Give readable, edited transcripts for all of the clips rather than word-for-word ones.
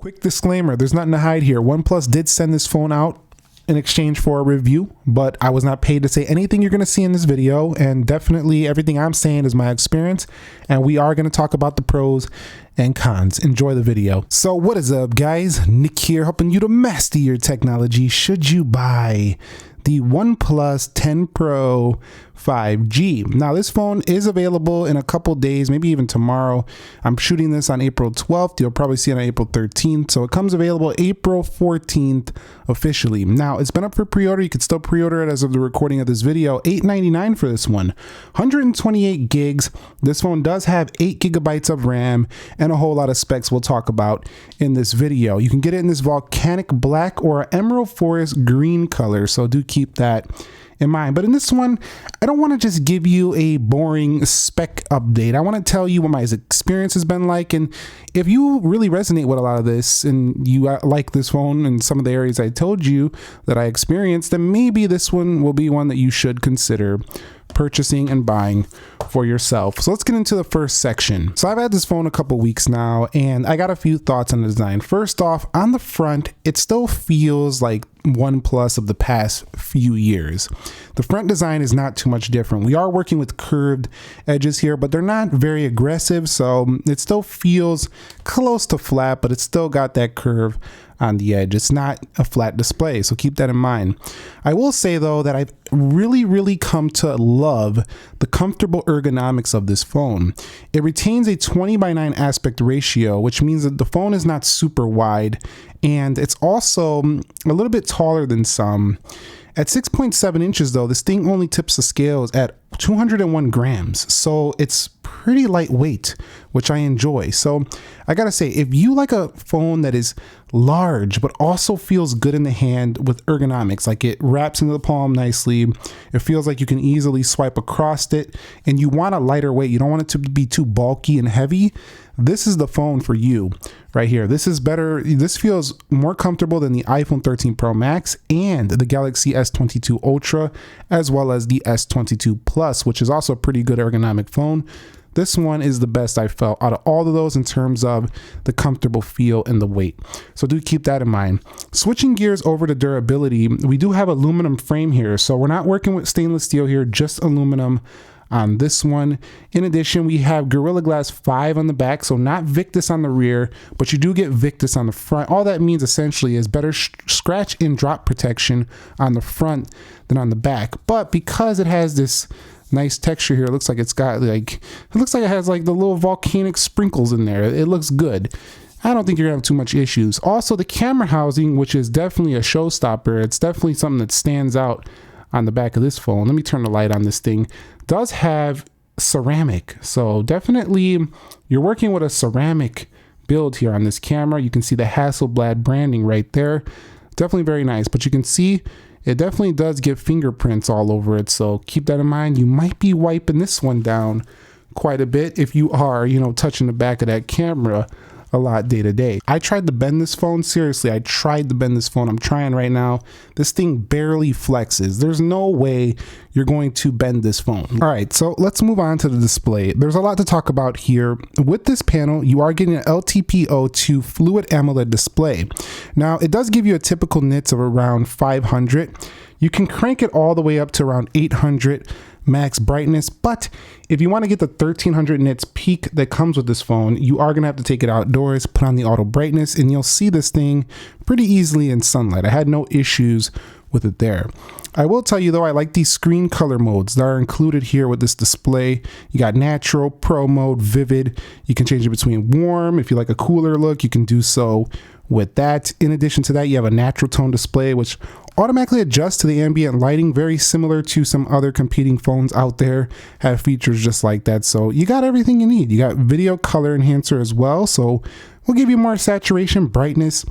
Quick disclaimer, there's nothing to hide here. OnePlus did send this phone out in exchange for a review, but I was not paid to say anything you're going to see in this video, and definitely everything I'm saying is my experience, and we are going to talk about the pros and cons. Enjoy the video. So what is up, guys? Nick here, helping you to master your technology. Should you buy the OnePlus 10 Pro 5G? Now, this phone is available in a couple days, maybe even tomorrow. I'm shooting this on April 12th. You'll probably see it on April 13th. So it comes available April 14th officially. Now, it's been up for pre-order. You can still pre-order it as of the recording of this video. $899 for this one. 128 gigs. This phone does have 8 gigabytes of RAM and a whole lot of specs we'll talk about in this video. You can get it in this volcanic black or emerald forest green color, so do keep that in mind. But in this one, I don't want to just give you a boring spec update. I want to tell you what my experience has been like, and if you really resonate with a lot of this and you like this phone and some of the areas I told you that I experienced, then maybe this one will be one that you should consider purchasing and buying for yourself. So let's get into the first section. So I've had this phone a couple weeks now, and I got a few thoughts on the design. First off, on the front, it still feels like OnePlus of the past few years. The front design is not too much different. We are working with curved edges here, but they're not very aggressive, so it still feels close to flat, but it's still got that curve on the edge. It's not a flat display, so keep that in mind. I will say though that I've really come to love the comfortable ergonomics of this phone. It retains a 20:9 aspect ratio, which means that the phone is not super wide, and it's also a little bit taller than some. At 6.7 inches though, this thing only tips the scales at 201 grams, so it's pretty lightweight, which I enjoy. So I gotta say, if you like a phone that is large but also feels good in the hand with ergonomics, like it wraps into the palm nicely, it feels like you can easily swipe across it, and you want a lighter weight, you don't want it to be too bulky and heavy, this is the phone for you right here. This is better. This feels more comfortable than the iPhone 13 Pro Max and the Galaxy S22 Ultra, as well as the S22 Plus, which is also a pretty good ergonomic phone. This one is the best I felt out of all of those in terms of the comfortable feel and the weight. So do keep that in mind. Switching gears over to durability, we do have aluminum frame here. So we're not working with stainless steel here, just aluminum on this one. In addition, we have Gorilla Glass 5 on the back, so not Victus on the rear, but you do get Victus on the front. All that means essentially is better scratch and drop protection on the front than on the back. But because it has this nice texture here, it looks like it's got it has like the little volcanic sprinkles in there. It looks good. I don't think you're gonna have too much issues. Also, the camera housing, which is definitely a showstopper, it's definitely something that stands out on the back of this phone. Let me turn the light on this thing. Does have ceramic, so definitely you're working with a ceramic build here on this camera. You can see the Hasselblad branding right there. Definitely very nice, but you can see it definitely does get fingerprints all over it, so keep that in mind. You might be wiping this one down quite a bit if you are, touching the back of that camera a lot day to day. I tried to bend this phone. Seriously, I tried to bend this phone. I'm trying right now. This thing barely flexes. There's no way you're going to bend this phone. All right, so let's move on to the display. There's a lot to talk about here. With this panel, you are getting an LTPO2 Fluid AMOLED display. Now, it does give you a typical nits of around 500. You can crank it all the way up to around 800 max brightness, but if you want to get the 1300 nits peak that comes with this phone, you are going to have to take it outdoors, put on the auto brightness, and you'll see this thing pretty easily in sunlight. I had no issues with it there. I will tell you though, I like these screen color modes that are included here with this display. You got natural, pro mode, vivid. You can change it between warm. If you like a cooler look, you can do so with that. In addition to that, you have a natural tone display, which automatically adjusts to the ambient lighting, very similar to some other competing phones out there have features just like that. So you got everything you need. You got video color enhancer as well, so we'll give you more saturation, brightness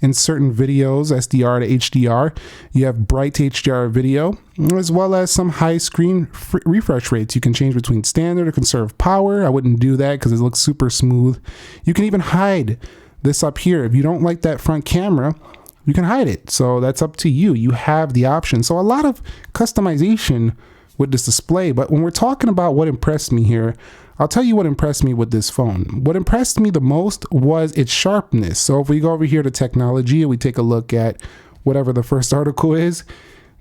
in certain videos, SDR to HDR. You have bright to HDR video, as well as some high screen refresh rates. You can change between standard or conserve power. I wouldn't do that because it looks super smooth. You can even hide this up here. If you don't like that front camera, you can hide it. So that's up to you. You have the option. So a lot of customization with this display. But when we're talking about what impressed me here, I'll tell you what impressed me with this phone. What impressed me the most was its sharpness. So if we go over here to technology and we take a look at whatever the first article is,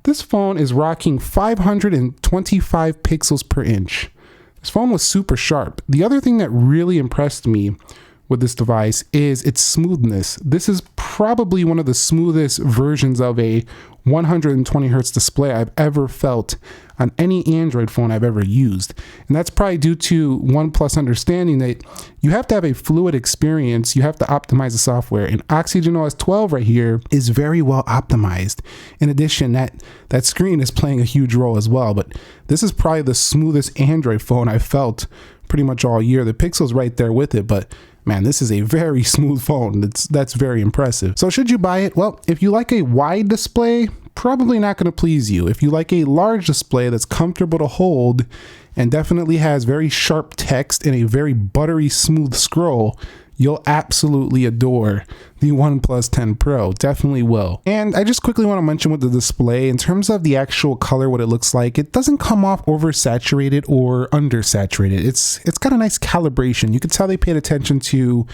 this phone is rocking 525 pixels per inch. This phone was super sharp. The other thing that really impressed me with this device is its smoothness. This is probably one of the smoothest versions of a 120 hertz display I've ever felt on any Android phone I've ever used. And that's probably due to OnePlus understanding that you have to have a fluid experience. You have to optimize the software. And OxygenOS 12 right here is very well optimized. In addition, that screen is playing a huge role as well. But this is probably the smoothest Android phone I've felt pretty much all year. The pixel's right there with it, but man, this is a very smooth phone. That's very impressive. So should you buy it? Well, if you like a wide display, probably not going to please you. If you like a large display that's comfortable to hold and definitely has very sharp text and a very buttery smooth scroll, you'll absolutely adore the OnePlus 10 Pro. Definitely will. And I just quickly want to mention with the display, in terms of the actual color, what it looks like, it doesn't come off oversaturated or undersaturated. It's got a nice calibration. You can tell they paid attention to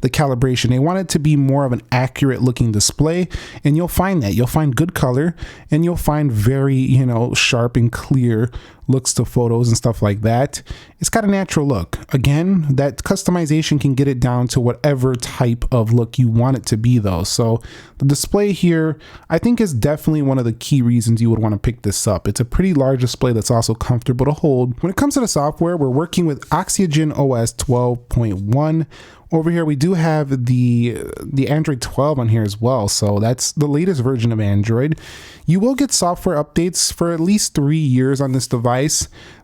the calibration. They want it to be more of an accurate looking display, and you'll find that. You'll find good color, and you'll find very, sharp and clear looks to photos and stuff like that. It's got a natural look. Again, that customization can get it down to whatever type of look you want it to be though. So the display here, I think, is definitely one of the key reasons you would want to pick this up. It's a pretty large display that's also comfortable to hold. When it comes to the software, we're working with OxygenOS 12.1. Over here, we do have the Android 12 on here as well. So that's the latest version of Android. You will get software updates for at least 3 years on this device.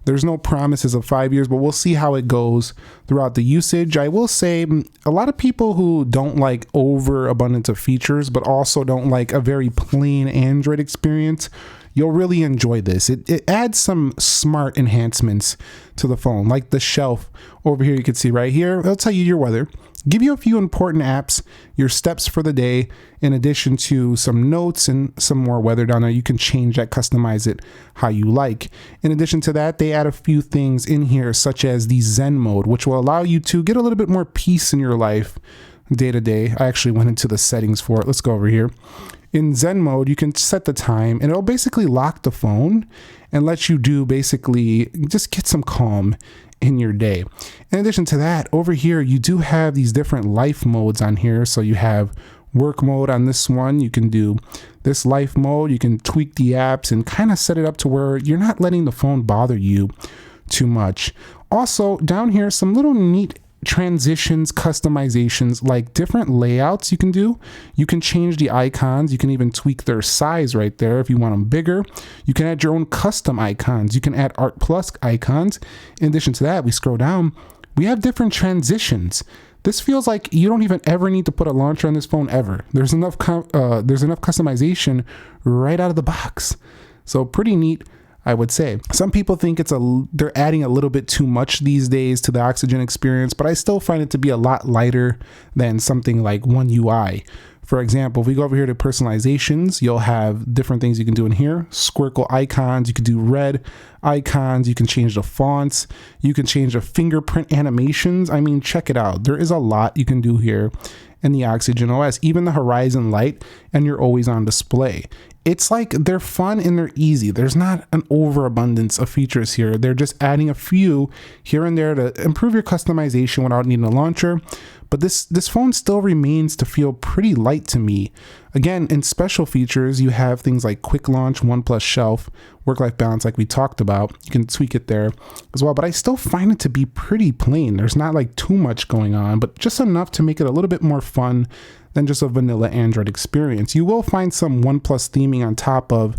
There's no promises of 5 years, but we'll see how it goes throughout the usage. I will say a lot of people who don't like overabundance of features, but also don't like a very plain Android experience, you'll really enjoy this. It adds some smart enhancements to the phone, like the shelf over here. You can see right here, it'll tell you your weather, give you a few important apps, your steps for the day, in addition to some notes and some more weather down there. You can change that, customize it how you like. In addition to that, they add a few things in here, such as the Zen mode, which will allow you to get a little bit more peace in your life day to day. I actually went into the settings for it. Let's go over here. In Zen mode, you can set the time and it'll basically lock the phone and let you do basically just get some calm in your day. In addition to that, over here, you do have these different life modes on here. So you have work mode on this one. You can do this life mode. You can tweak the apps and kind of set it up to where you're not letting the phone bother you too much. Also, down here, some little neat transitions, customizations, like different layouts you can do. You can change the icons. You can even tweak their size right there if you want them bigger. You can add your own custom icons. You can add Art Plus icons. In addition to that, we scroll down, we have different transitions. This feels like you don't even ever need to put a launcher on this phone ever. There's enough customization right out of the box. So pretty neat, I would say. Some people think they're adding a little bit too much these days to the Oxygen experience, but I still find it to be a lot lighter than something like One UI. For example, if we go over here to personalizations, you'll have different things you can do in here. Squircle icons, you can do red icons, you can change the fonts, you can change the fingerprint animations. I mean, check it out. There is a lot you can do here in the OxygenOS, even the horizon light and your always on display. It's like they're fun and they're easy. There's not an overabundance of features here. They're just adding a few here and there to improve your customization without needing a launcher. But this phone still remains to feel pretty light to me. Again, in special features, you have things like quick launch, OnePlus shelf, work-life balance like we talked about. You can tweak it there as well, but I still find it to be pretty plain. There's not like too much going on, but just enough to make it a little bit more fun than just a vanilla Android experience. You will find some OnePlus theming on top of,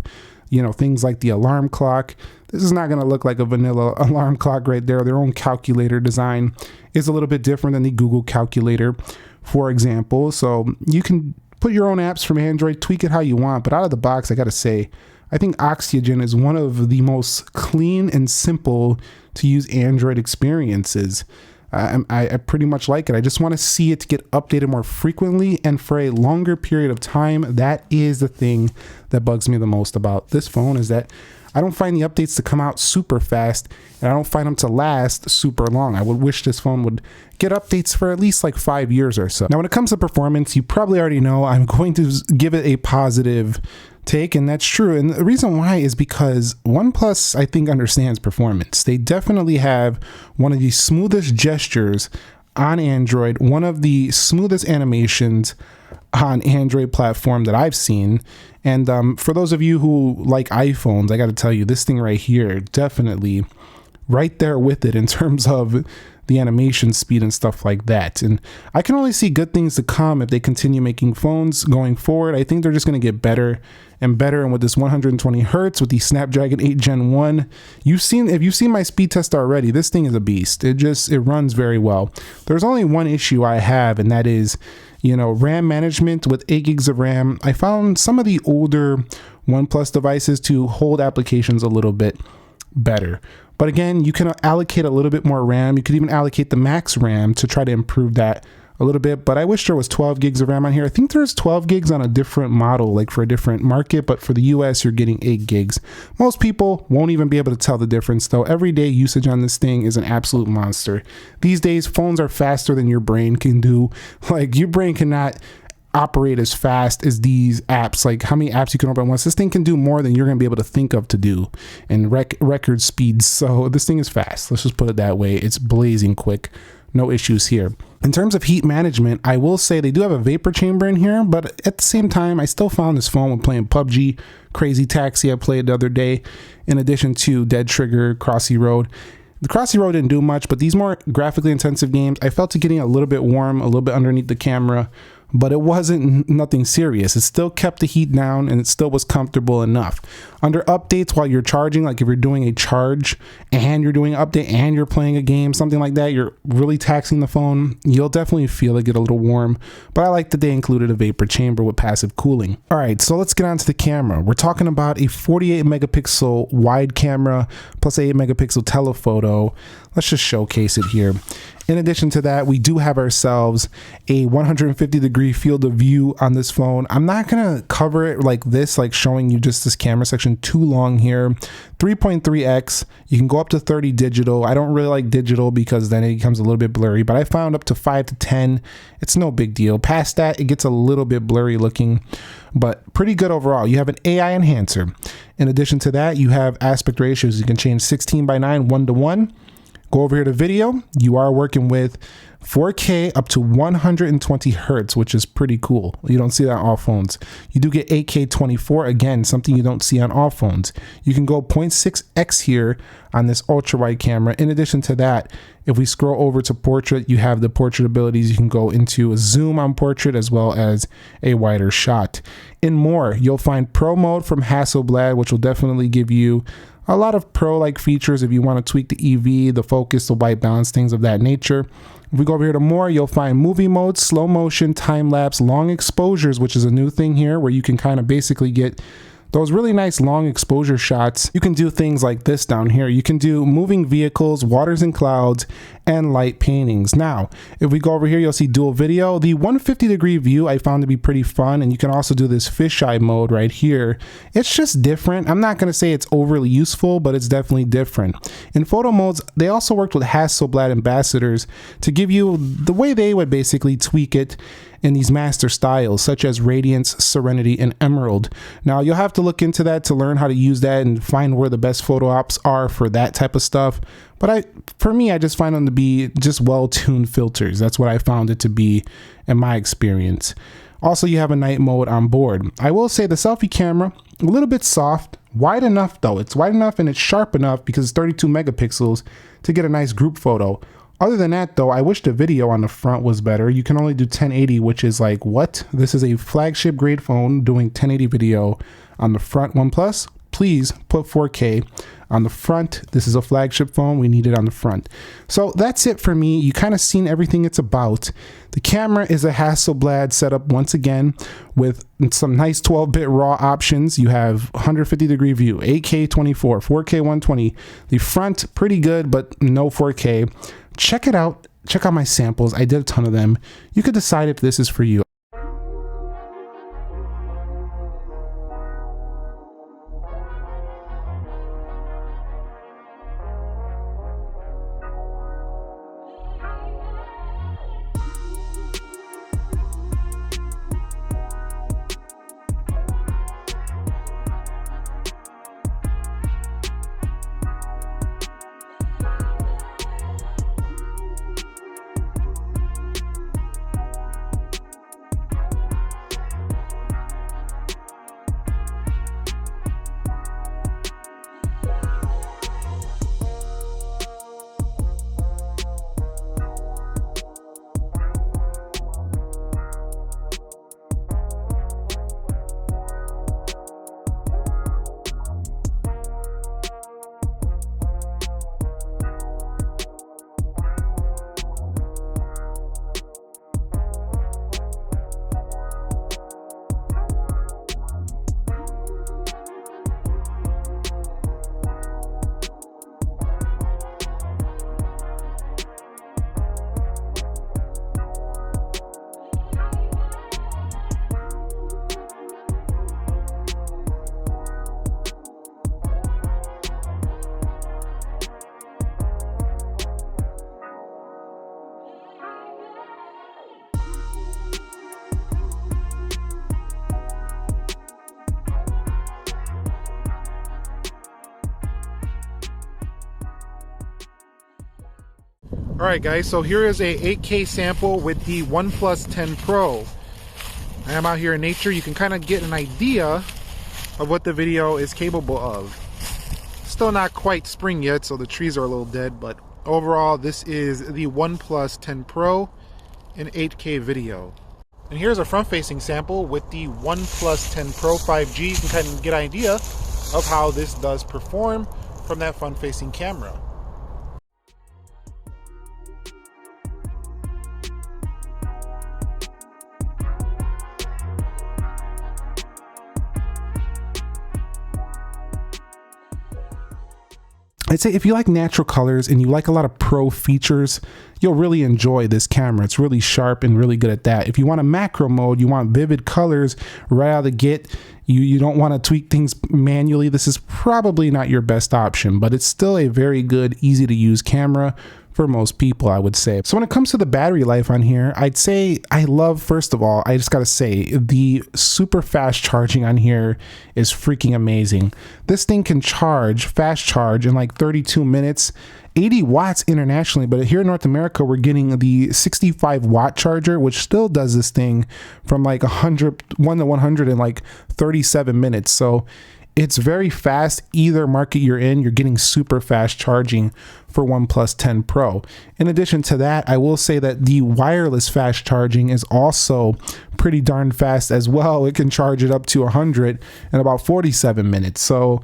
things like the alarm clock. This is not going to look like a vanilla alarm clock right there. Their own calculator design is a little bit different than the Google calculator, for example. So you can put your own apps from Android, tweak it how you want. But out of the box, I got to say, I think Oxygen is one of the most clean and simple to use Android experiences. I pretty much like it. I just want to see it get updated more frequently and for a longer period of time. That is the thing that bugs me the most about this phone, is that I don't find the updates to come out super fast, and I don't find them to last super long. I would wish this phone would get updates for at least like 5 years or so. Now, when it comes to performance, you probably already know I'm going to give it a positive take, and that's true. And the reason why is because OnePlus, I think, understands performance. They definitely have one of the smoothest gestures on Android, one of the smoothest animations on Android platform that I've seen. And for those of you who like iPhones, I got to tell you, this thing right here, definitely right there with it in terms of the animation speed and stuff like that. And I can only see good things to come if they continue making phones going forward. I think they're just going to get better and better. And with this 120 hertz with the Snapdragon 8 Gen 1, if you've seen my speed test already, this thing is a beast. It runs very well. There's only one issue I have, and that is, you know, RAM management with 8 gigs of RAM. I found some of the older OnePlus devices to hold applications a little bit better. But again, you can allocate a little bit more RAM. You could even allocate the max RAM to try to improve that a little bit. But I wish there was 12 gigs of RAM on here. I think there's 12 gigs on a different model, like for a different market. But for the US, you're getting 8 gigs. Most people won't even be able to tell the difference, though. Everyday usage on this thing is an absolute monster. These days, phones are faster than your brain can do. Like, your brain cannot operate as fast as these apps. Like, how many apps you can open at once? This thing can do more than you're going to be able to think of to do in record speeds. So this thing is fast. Let's just put it that way. It's blazing quick. No issues here. In terms of heat management, I will say they do have a vapor chamber in here, but at the same time, I still found this phone when playing PUBG, Crazy Taxi I played the other day, in addition to Dead Trigger, Crossy Road. The Crossy Road didn't do much, but these more graphically intensive games, I felt it getting a little bit warm, a little bit underneath the camera, but it wasn't nothing serious. It still kept the heat down and it still was comfortable enough. Under updates while you're charging, like if you're doing a charge and you're doing an update and you're playing a game, something like that, you're really taxing the phone, you'll definitely feel it get a little warm. But I like that they included a vapor chamber with passive cooling. All right, so let's get on to the camera. We're talking about a 48 megapixel wide camera plus 8 megapixel telephoto. Let's just showcase it here. In addition to that, we do have ourselves a 150 degree field of view on this phone. I'm not gonna cover it like this, like showing you just this camera section too long here. 3.3x, you can go up to 30 digital. I don't really like digital because then it becomes a little bit blurry, but I found up to 5 to 10. It's no big deal. Past that, it gets a little bit blurry looking, but pretty good overall. You have an AI enhancer. In addition to that, you have aspect ratios. You can change 16:9, 1:1. Go over here to video. You are working with 4K up to 120 hertz, which is pretty cool. You don't see that on all phones. You do get 8K 24, again, something you don't see on all phones. You can go 0.6x here on this ultra wide camera. In addition to that, if we scroll over to portrait, you have the portrait abilities. You can go into a zoom on portrait as well as a wider shot. In more, you'll find Pro mode from Hasselblad, which will definitely give you a lot of pro-like features if you want to tweak the EV, the focus, the white balance, things of that nature. If we go over here to more, you'll find movie mode, slow motion, time lapse, long exposures, which is a new thing here where you can kind of basically get those really nice long exposure shots. You can do things like this down here. You can do moving vehicles, waters and clouds, and light paintings. Now, if we go over here, you'll see dual video. The 150 degree view I found to be pretty fun, and you can also do this fisheye mode right here. It's just different. I'm not gonna say it's overly useful, but it's definitely different. In photo modes, they also worked with Hasselblad ambassadors to give you the way they would basically tweak it in these master styles such as Radiance, Serenity, and Emerald. Now you'll have to look into that to learn how to use that and find where the best photo ops are for that type of stuff. But for me, I just find them to be just well-tuned filters. That's what I found it to be in my experience. Also, you have a night mode on board. I will say the selfie camera, a little bit soft, wide enough though. It's wide enough and it's sharp enough because it's 32 megapixels to get a nice group photo. Other than that though, I wish the video on the front was better. You can only do 1080, which is like, what? This is a flagship grade phone doing 1080 video on the front. OnePlus, please put 4K on the front. This is a flagship phone. We need it on the front. So that's it for me. You kind of seen everything it's about. The camera is a Hasselblad setup once again with some nice 12-bit RAW options. You have 150 degree view, 8K 24, 4K 120. The front, pretty good, but no 4K. Check it out. Check out my samples. I did a ton of them. You could decide if this is for you. Alright guys, so here is a 8K sample with the OnePlus 10 Pro. I am out here in nature. You can kind of get an idea of what the video is capable of. Still not quite spring yet, so the trees are a little dead, but overall this is the OnePlus 10 Pro in 8K video. And here's a front-facing sample with the OnePlus 10 Pro 5G. You can kind of get an idea of how this does perform from that front-facing camera. I'd say if you like natural colors and you like a lot of pro features, you'll really enjoy this camera. It's really sharp and really good at that. If you want a macro mode, you want vivid colors right out of the gate, you don't want to tweak things manually, this is probably not your best option, but it's still a very good, easy to use camera for most people, I would say. So when it comes to the battery life on here, I'd say I love, first of all, I just gotta say, the super fast charging on here is freaking amazing. This thing can charge, fast charge in like 32 minutes, 80 watts internationally, but here in North America, we're getting the 65 watt charger, which still does this thing from like 1 to 100 in like 37 minutes. So it's very fast. Either market you're in, you're getting super fast charging for OnePlus 10 Pro. In addition to that, I will say that the wireless fast charging is also pretty darn fast as well. It can charge it up to 100 in about 47 minutes. So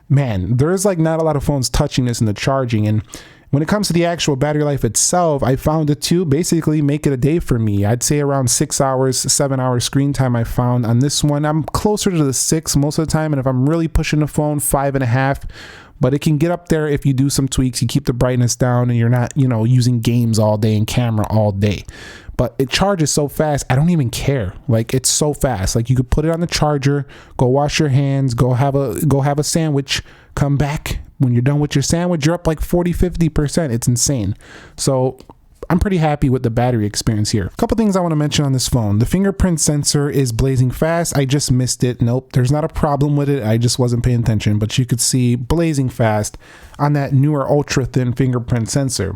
man, there's like not a lot of phones touching this in the charging. And when it comes to the actual battery life itself, I found it to basically make it a day for me. I'd say around 6 hours, 7 hours screen time I found on this one. I'm closer to the 6 most of the time, and if I'm really pushing the phone, 5.5. But it can get up there if you do some tweaks, you keep the brightness down and you're not, you know, using games all day and camera all day. But it charges so fast, I don't even care. Like, it's so fast. Like, you could put it on the charger, go wash your hands, go have a sandwich, come back. When you're done with your sandwich, you're up like 40-50%. It's insane. So I'm pretty happy with the battery experience here. A couple things I want to mention on this phone. The fingerprint sensor is blazing fast. I just missed it. Nope, there's not a problem with it. I just wasn't paying attention, but you could see blazing fast on that newer ultra thin fingerprint sensor.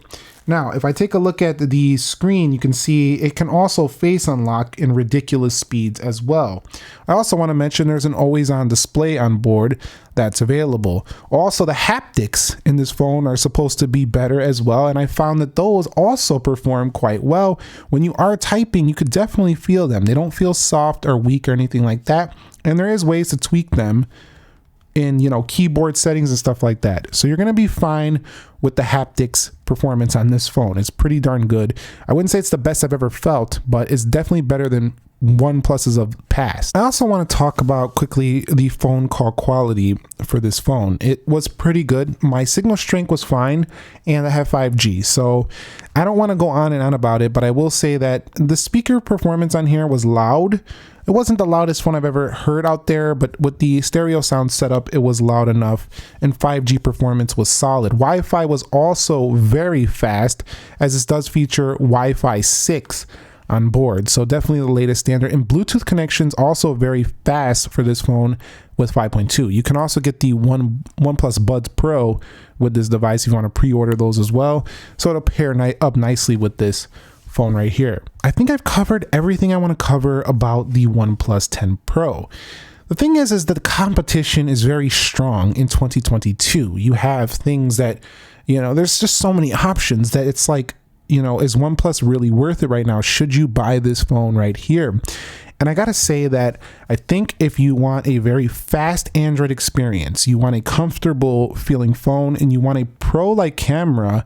Now, if I take a look at the screen, you can see it can also face unlock in ridiculous speeds as well. I also want to mention there's an always-on display on board that's available. Also, the haptics in this phone are supposed to be better as well, and I found that those also perform quite well. When you are typing, you could definitely feel them. They don't feel soft or weak or anything like that, and there is ways to tweak them in, you know, keyboard settings and stuff like that. So you're going to be fine with the haptics performance on this phone. It's pretty darn good. I wouldn't say it's the best I've ever felt, but it's definitely better than OnePluses of past. I also want to talk about quickly the phone call quality for this phone. It was pretty good. My signal strength was fine, and I have 5G. So I don't want to go on and on about it, but I will say that the speaker performance on here was loud. It wasn't the loudest phone I've ever heard out there, but with the stereo sound setup, it was loud enough, and 5G performance was solid. Wi-Fi was also very fast, as this does feature Wi-Fi 6 on board, so definitely the latest standard. And Bluetooth connections also very fast for this phone with 5.2. You can also get the OnePlus Buds Pro with this device if you want to pre-order those as well, so it'll pair up nicely with this phone right here. I think I've covered everything I want to cover about the OnePlus 10 Pro. The thing is that the competition is very strong in 2022. You have things that, you know, there's just so many options that it's like, you know, is OnePlus really worth it right now? Should you buy this phone right here? And I gotta say that I think if you want a very fast Android experience, you want a comfortable feeling phone, and you want a pro-like camera,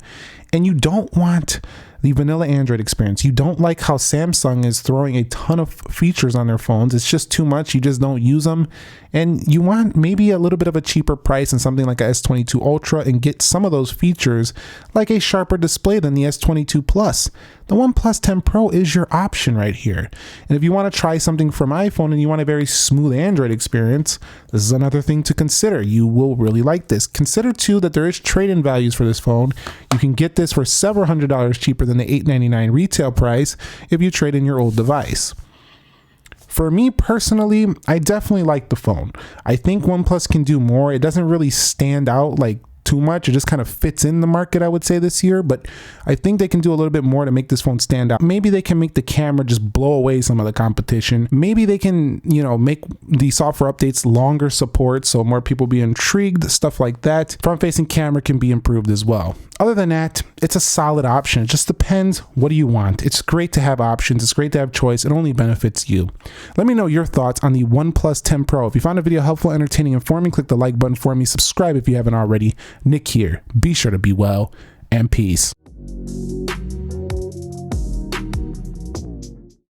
and you don't want the vanilla Android experience. You don't like how Samsung is throwing a ton of features on their phones. It's just too much. You just don't use them. And you want maybe a little bit of a cheaper price and something like a S22 Ultra and get some of those features like a sharper display than the S22 Plus. The OnePlus 10 Pro is your option right here. And if you want to try something from iPhone and you want a very smooth Android experience, this is another thing to consider. You will really like this. Consider too that there is trade-in values for this phone. You can get this for several $100s cheaper than the $899 retail price if you trade in your old device. For me personally, I definitely like the phone. I think OnePlus can do more. It doesn't really stand out like too much. It just kind of fits in the market, I would say, this year, but I think they can do a little bit more to make this phone stand out. Maybe they can make the camera just blow away some of the competition. Maybe they can, you know, make the software updates longer support so more people be intrigued, stuff like that. Front-facing camera can be improved as well. Other than that, it's a solid option. It just depends, what do you want? It's great to have options. It's great to have choice. It only benefits you. Let me know your thoughts on the OnePlus 10 Pro. If you found the video helpful, entertaining, informing, click the like button for me. Subscribe if you haven't already. Nick here. Be sure to be well, and peace.